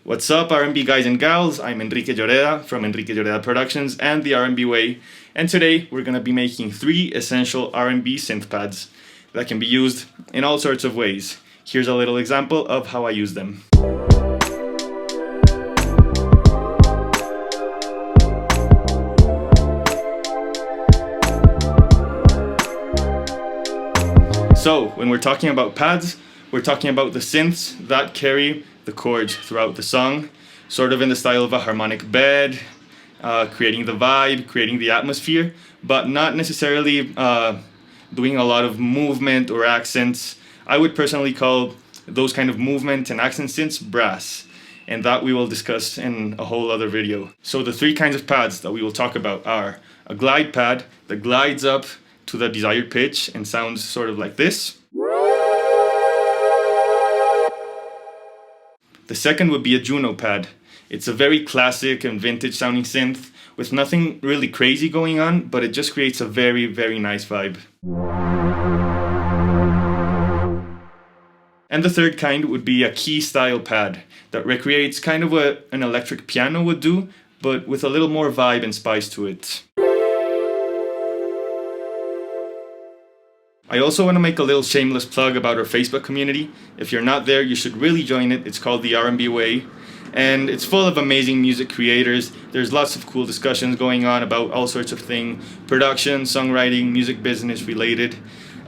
What's up, RnB guys and gals? I'm Enrique Lloreda from Enrique Lloreda Productions and the RnB Way, and today we're going to be making 3 essential RnB synth pads that can be used in all sorts of ways. Here's a little example of how I use them. So, when we're talking about pads, we're talking about the synths that carry the chords throughout the song, sort of in the style of a harmonic bed, creating the vibe, creating the atmosphere, but not necessarily doing a lot of movement or accents. I would personally call those kind of movement and accent synths brass, and that we will discuss in a whole other video. So the 3 kinds of pads that we will talk about are a glide pad that glides up to the desired pitch and sounds sort of like this. The second would be a JUNO pad. It's a very classic and vintage sounding synth with nothing really crazy going on, but it just creates a very, very nice vibe. And the third kind would be a key style pad that recreates kind of what an electric piano would do, but with a little more vibe and spice to it. I also want to make a little shameless plug about our Facebook community. If you're not there, you should really join it. It's called the RnB Way, and it's full of amazing music creators. There's lots of cool discussions going on about all sorts of things, production, songwriting, music business related,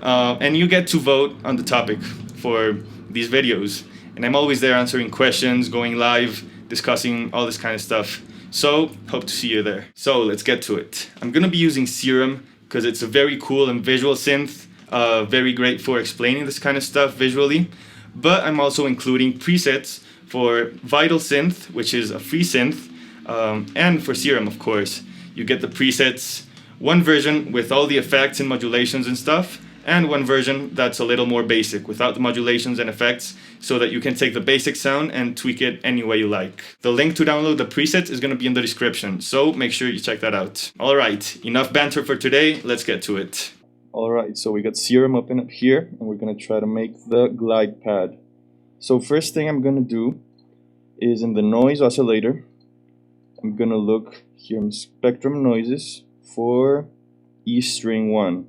and you get to vote on the topic for these videos. And I'm always there answering questions, going live, discussing all this kind of stuff. So, hope to see you there. So, let's get to it. I'm going to be using Serum because it's a very cool and visual synth. Very great for explaining this kind of stuff visually, but I'm also including presets for Vital Synth, which is a free synth, and for Serum, of course. You get the presets, one version with all the effects and modulations and stuff, and one version that's a little more basic, without the modulations and effects, so that you can take the basic sound and tweak it any way you like. The link to download the presets is going to be in the description, so make sure you check that out. Alright, enough banter for today, let's get to it. Alright, so we got Serum open up here, and we're going to try to make the glide pad. So first thing I'm going to do is in the noise oscillator, I'm going to look here in spectrum noises for E string 1.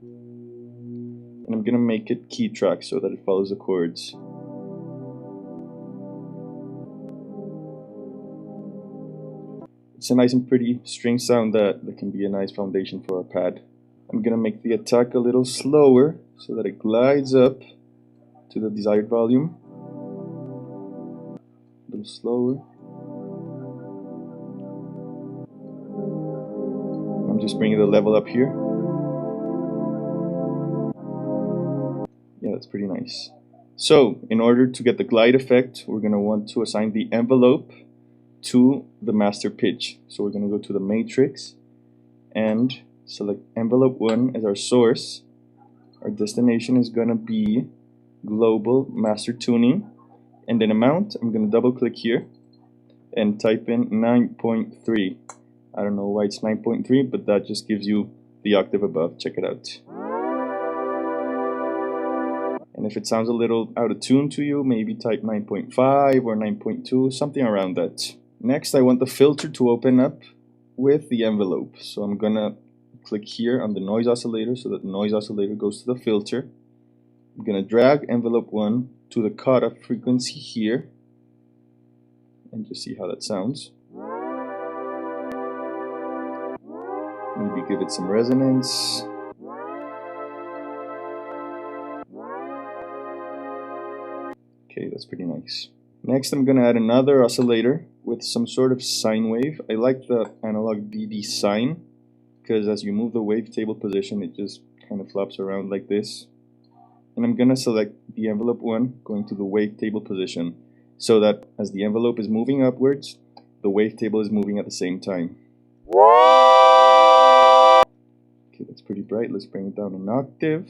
And I'm going to make it key track so that it follows the chords. It's a nice and pretty string sound that can be a nice foundation for our pad. I'm going to make the attack a little slower so that it glides up to the desired volume. A little slower. I'm just bringing the level up here. Yeah, that's pretty nice. So, in order to get the glide effect, we're going to want to assign the envelope to the master pitch. So we're going to go to the matrix and select envelope 1 as our source. Our destination is going to be global master tuning, and then amount, I'm going to double click here and type in 9.3. I don't know why it's 9.3, but that just gives you the octave above. Check it out. And if it sounds a little out of tune to you, maybe type 9.5 or 9.2, something around that. Next, I want the filter to open up with the envelope, so I'm going to click here on the noise oscillator so that the noise oscillator goes to the filter. I'm going to drag envelope 1 to the cutoff frequency here and just see how that sounds. Maybe give it some resonance. Okay, that's pretty nice. Next, I'm going to add another oscillator with some sort of sine wave. I like the analog BD sine, because as you move the wavetable position, it just kind of flops around like this. And I'm going to select the envelope 1 going to the wavetable position, so that as the envelope is moving upwards, the wavetable is moving at the same time. Okay, that's pretty bright. Let's bring it down an octave,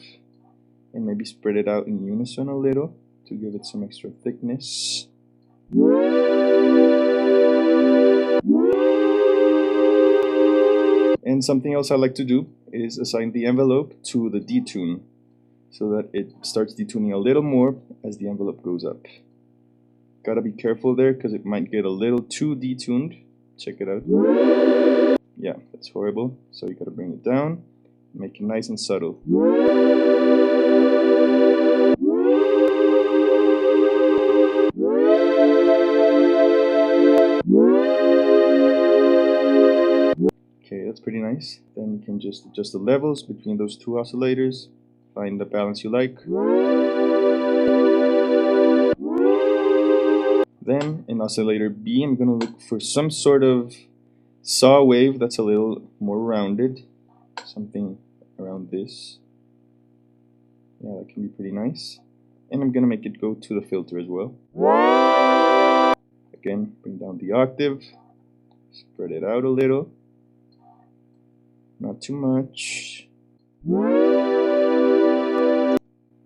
and maybe spread it out in unison a little to give it some extra thickness. And something else I like to do is assign the envelope to the detune, so that it starts detuning a little more as the envelope goes up. Gotta be careful there because it might get a little too detuned. Check it out. Yeah, that's horrible. So you gotta bring it down, make it nice and subtle. Okay, that's pretty nice. Then you can just adjust the levels between those two oscillators, find the balance you like. Then in oscillator B, I'm gonna look for some sort of saw wave that's a little more rounded, something around this. Yeah, that can be pretty nice. And I'm gonna make it go to the filter as well. Again, bring down the octave, spread it out a little, not too much.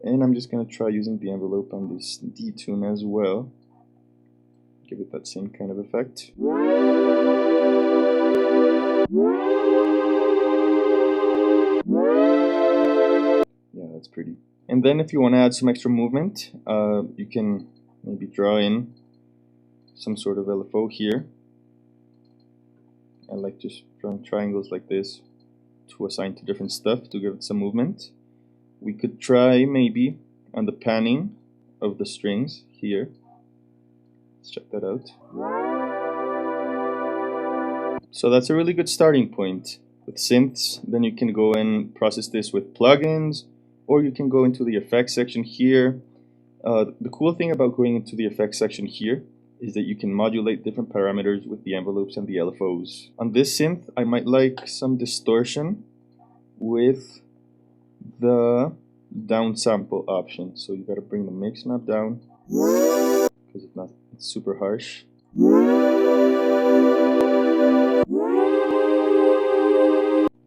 And I'm just gonna try using the envelope on this detune as well. Give it that same kind of effect. Yeah, that's pretty. And then if you want to add some extra movement, you can maybe draw in some sort of LFO here. I like just drawing triangles like this to assign to different stuff to give it some movement. We could try maybe on the panning of the strings here. Let's check that out. So that's a really good starting point with synths. Then you can go and process this with plugins, or you can go into the effects section here. The cool thing about going into the effects section here is that you can modulate different parameters with the envelopes and the LFOs. On this synth, I might like some distortion with the downsample option. So you gotta bring the mix knob down, because if not, it's super harsh.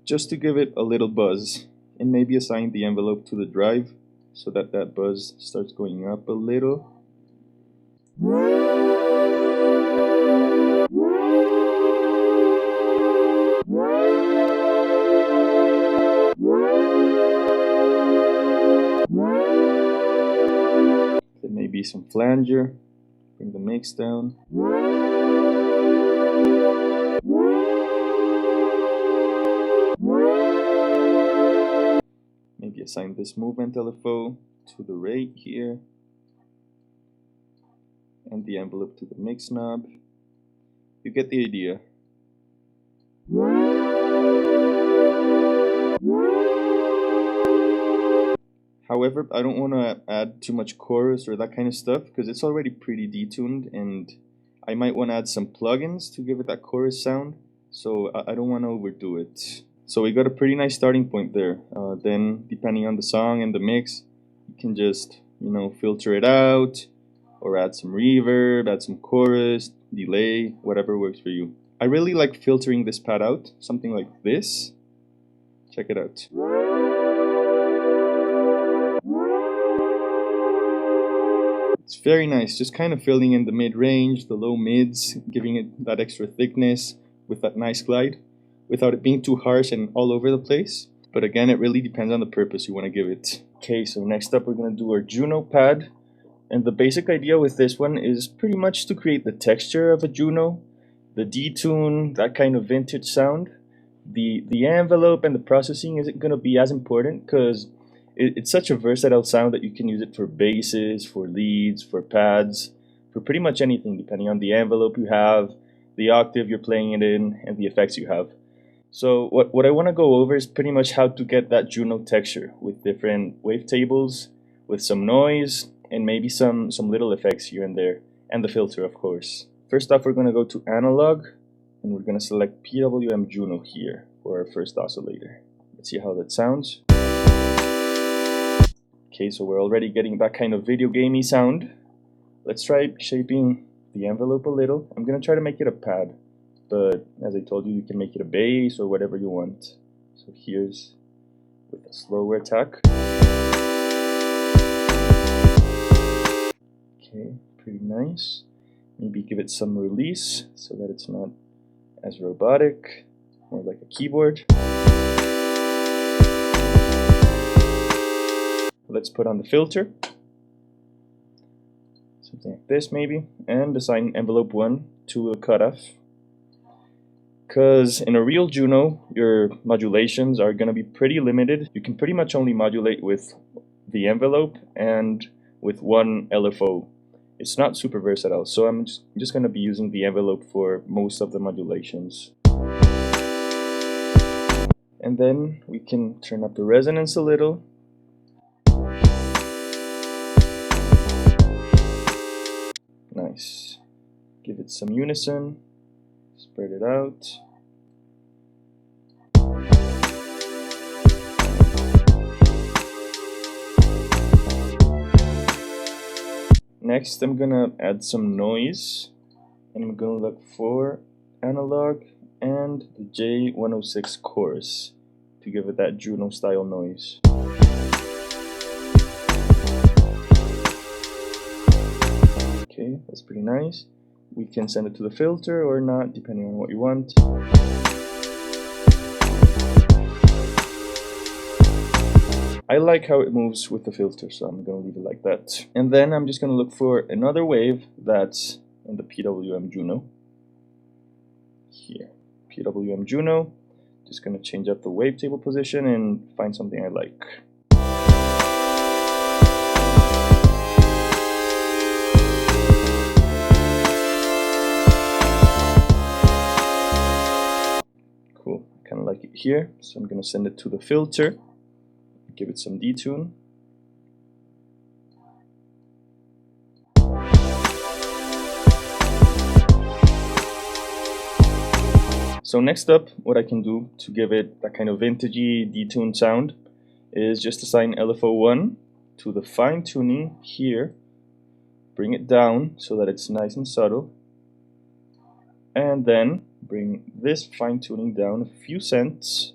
Just to give it a little buzz, and maybe assign the envelope to the drive so that that buzz starts going up a little. Then maybe some flanger, bring the mix down. Maybe assign this movement LFO to the rate here, and the envelope to the mix knob. You get the idea. However, I don't want to add too much chorus or that kind of stuff because it's already pretty detuned, and I might want to add some plugins to give it that chorus sound, so I don't want to overdo it. So we got a pretty nice starting point there. Then depending on the song and the mix, you can just, filter it out, or add some reverb, add some chorus, delay, whatever works for you. I really like filtering this pad out, something like this. Check it out. It's very nice, just kind of filling in the mid-range, the low mids, giving it that extra thickness with that nice glide, without it being too harsh and all over the place. But again, it really depends on the purpose you want to give it. Okay, so next up we're going to do our JUNO pad. And the basic idea with this one is pretty much to create the texture of a JUNO, the detune, that kind of vintage sound. The envelope and the processing isn't going to be as important because it's such a versatile sound that you can use it for basses, for leads, for pads, for pretty much anything depending on the envelope you have, the octave you're playing it in, and the effects you have. So what I want to go over is pretty much how to get that JUNO texture with different wavetables, with some noise, and maybe some little effects here and there, and the filter, of course. First off, we're going to go to analog, and we're going to select PWM JUNO here for our first oscillator. Let's see how that sounds. Okay, so we're already getting that kind of video gamey sound. Let's try shaping the envelope a little. I'm going to try to make it a pad, but as I told you, you can make it a bass or whatever you want. So here's with a slower attack. Okay, pretty nice. Maybe give it some release so that it's not as robotic, more like a keyboard. Let's put on the filter. something like this maybe, and assign envelope 1 to a cutoff. Because in a real JUNO, your modulations are going to be pretty limited. You can pretty much only modulate with the envelope and with one LFO. It's not super versatile, so I'm just going to be using the envelope for most of the modulations. And then we can turn up the resonance a little. Nice. Give it some unison. Spread it out. Next, I'm gonna add some noise, and I'm gonna look for analog and the J106 chorus to give it that JUNO style noise. Okay, that's pretty nice. We can send it to the filter or not, depending on what you want. I like how it moves with the filter, so I'm going to leave it like that. And then I'm just going to look for another wave that's in the PWM JUNO. Here, PWM JUNO. Just going to change up the wavetable position and find something I like. Cool, I kind of like it here, so I'm going to send it to the filter. Give it some detune. So next up, what I can do to give it that kind of vintagey detune sound is just assign LFO1 to the fine tuning here, bring it down so that it's nice and subtle, and then bring this fine tuning down a few cents.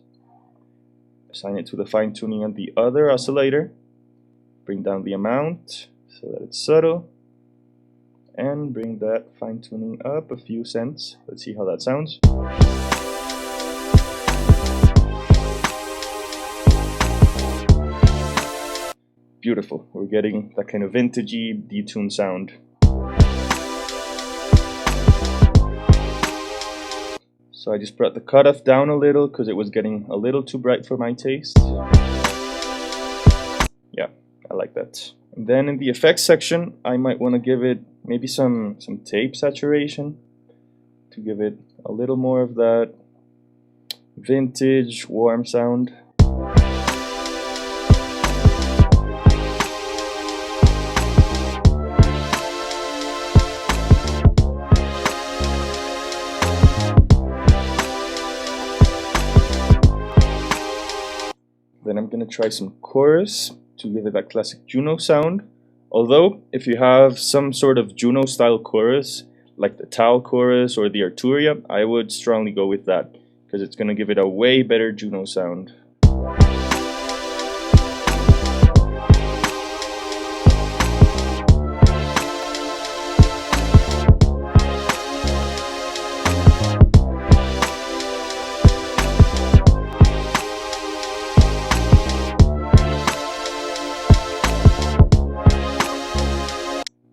Assign it to the fine tuning on the other oscillator, bring down the amount so that it's subtle, and bring that fine tuning up a few cents. Let's see how that sounds. Beautiful, we're getting that kind of vintagey detune sound. So I just brought the cutoff down a little because it was getting a little too bright for my taste. Yeah, I like that. And then in the effects section, I might want to give it maybe some tape saturation to give it a little more of that vintage warm sound. Then I'm going to try some chorus to give it that classic JUNO sound. Although, if you have some sort of JUNO style chorus, like the Tal chorus or the Arturia, I would strongly go with that, because it's going to give it a way better JUNO sound.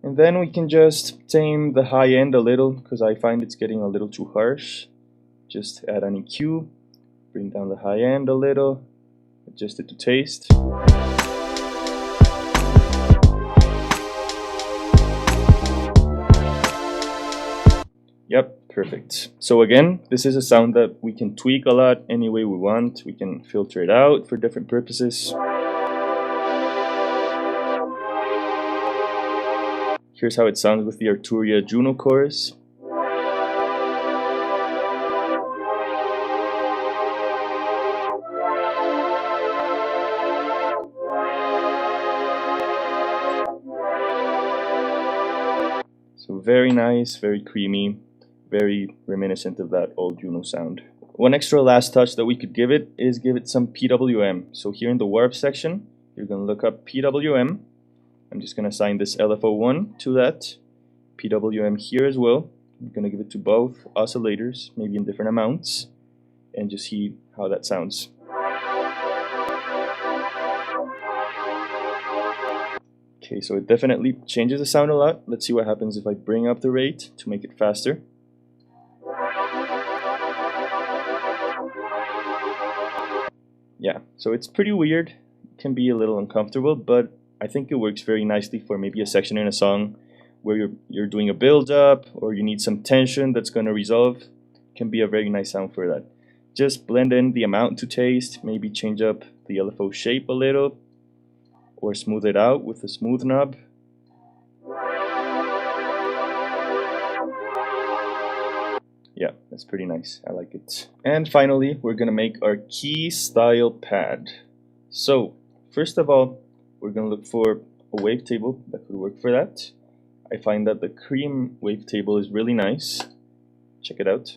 And then we can just tame the high end a little, because I find it's getting a little too harsh. Just add an EQ, bring down the high end a little, adjust it to taste. Yep, perfect. So again, this is a sound that we can tweak a lot any way we want. We can filter it out for different purposes. Here's how it sounds with the Arturia JUNO chorus. So very nice, very creamy, very reminiscent of that old JUNO sound. One extra last touch that we could give it is give it some PWM. So here in the warp section, you're going to look up PWM. I'm just going to assign this LFO1 to that. PWM here as well. I'm going to give it to both oscillators, maybe in different amounts, and just see how that sounds. Okay, so it definitely changes the sound a lot. Let's see what happens if I bring up the rate to make it faster. Yeah, so it's pretty weird. It can be a little uncomfortable, but I think it works very nicely for maybe a section in a song where you're doing a build up or you need some tension that's going to resolve. It can be a very nice sound for that. Just blend in the amount to taste, maybe change up the LFO shape a little or smooth it out with a smooth knob. Yeah, that's pretty nice. I like it. And finally, we're gonna make our key style pad. So, first of all, we're gonna look for a wavetable that could work for that. I find that the cream wavetable is really nice. Check it out.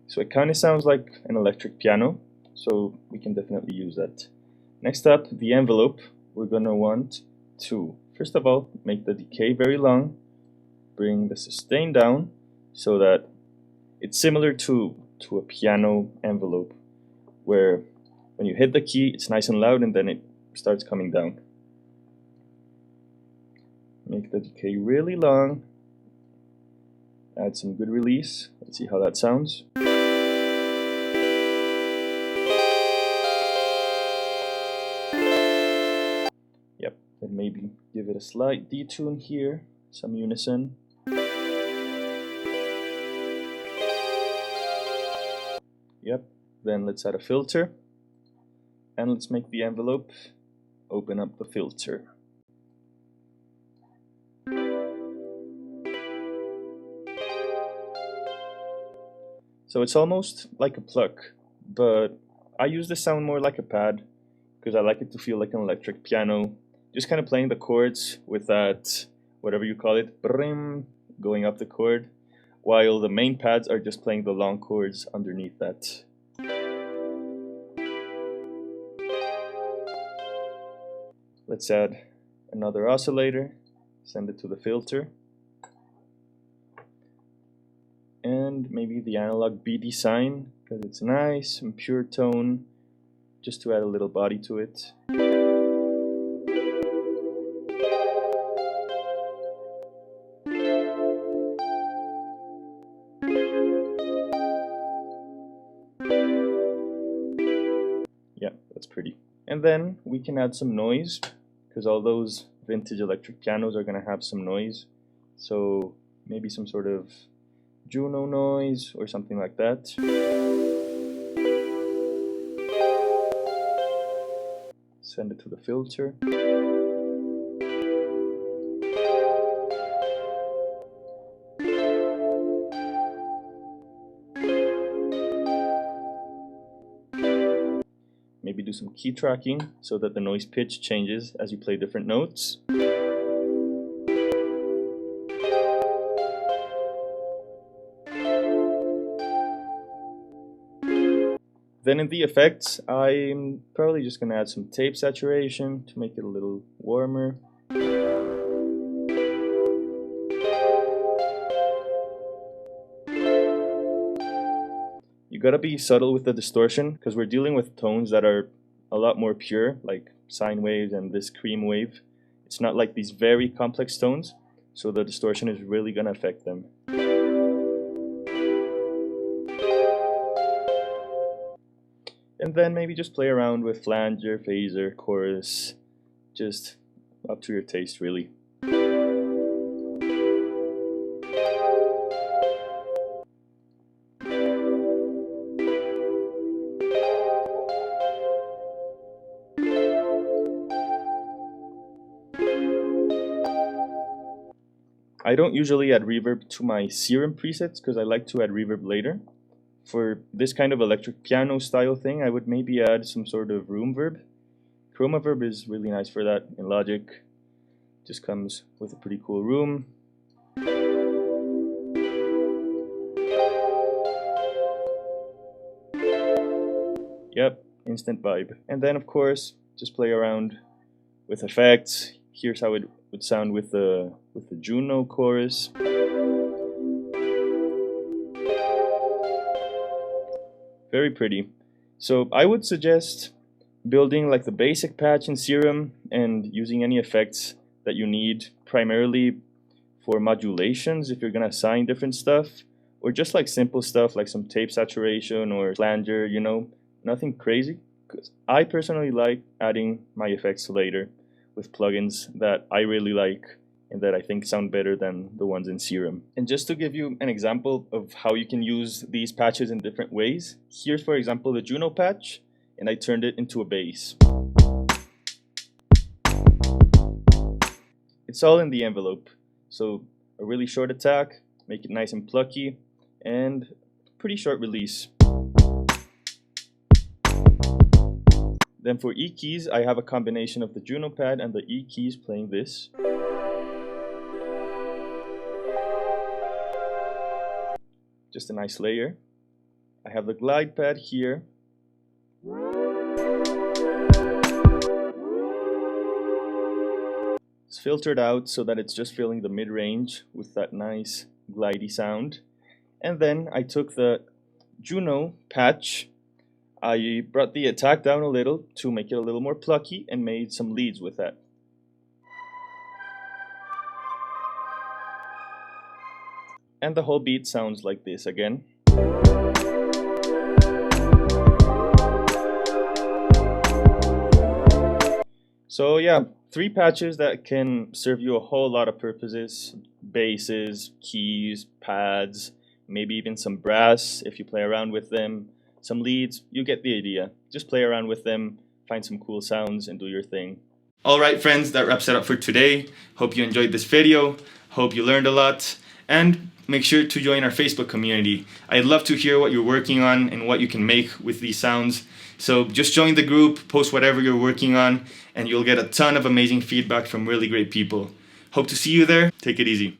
So it kind of sounds like an electric piano, so we can definitely use that. Next up, the envelope. We're gonna want to, first of all, make the decay very long. Bring the sustain down so that it's similar to a piano envelope, where when you hit the key it's nice and loud and then it starts coming down. Make the decay really long, add some good release. Let's see how that sounds. Yep, and maybe give it a slight detune here, some unison. Yep, then let's add a filter, and let's make the envelope open up the filter. So it's almost like a pluck, but I use the sound more like a pad because I like it to feel like an electric piano, just kind of playing the chords with that, whatever you call it, brim, going up the chord, while the main pads are just playing the long chords underneath that. Let's add another oscillator, send it to the filter, and maybe the analog B design because it's nice and pure tone, just to add a little body to it. Yeah, that's pretty. And then we can add some noise because all those vintage electric pianos are going to have some noise. So maybe some sort of JUNO noise or something like that. Send it to the filter. Maybe do some key tracking so that the noise pitch changes as you play different notes. Then in the effects, I'm probably just going to add some tape saturation to make it a little warmer. You gotta be subtle with the distortion because we're dealing with tones that are a lot more pure, like sine waves and this cream wave. It's not like these very complex tones, so the distortion is really gonna affect them. And then maybe just play around with flanger, phaser, chorus, just up to your taste really. I don't usually add reverb to my Serum presets because I like to add reverb later. For this kind of electric piano style thing, I would maybe add some sort of room verb. Chroma verb is really nice for that in Logic. Just comes with a pretty cool room. Yep, instant vibe. And then of course, just play around with effects. Here's how it would sound with the JUNO chorus. Very pretty. So I would suggest building like the basic patch in Serum and using any effects that you need, primarily for modulations if you're gonna assign different stuff, or just like simple stuff like some tape saturation or flanger, you know, nothing crazy. Because I personally like adding my effects later with plugins that I really like and that I think sound better than the ones in Serum. And just to give you an example of how you can use these patches in different ways, here's for example the JUNO patch, and I turned it into a bass. It's all in the envelope, so a really short attack, make it nice and plucky, and pretty short release. Then for E keys, I have a combination of the JUNO pad and the E keys playing this. Just a nice layer. I have the glide pad here. It's filtered out so that it's just filling the mid-range with that nice glidey sound. And then I took the JUNO patch, I brought the attack down a little to make it a little more plucky and made some leads with that. And the whole beat sounds like this again. So yeah, 3 patches that can serve you a whole lot of purposes: basses, keys, pads, maybe even some brass if you play around with them, some leads, you get the idea. Just play around with them, find some cool sounds, and do your thing. Alright friends, that wraps it up for today. Hope you enjoyed this video, hope you learned a lot, and make sure to join our Facebook community. I'd love to hear what you're working on and what you can make with these sounds. So just join the group, post whatever you're working on, and you'll get a ton of amazing feedback from really great people. Hope to see you there. Take it easy.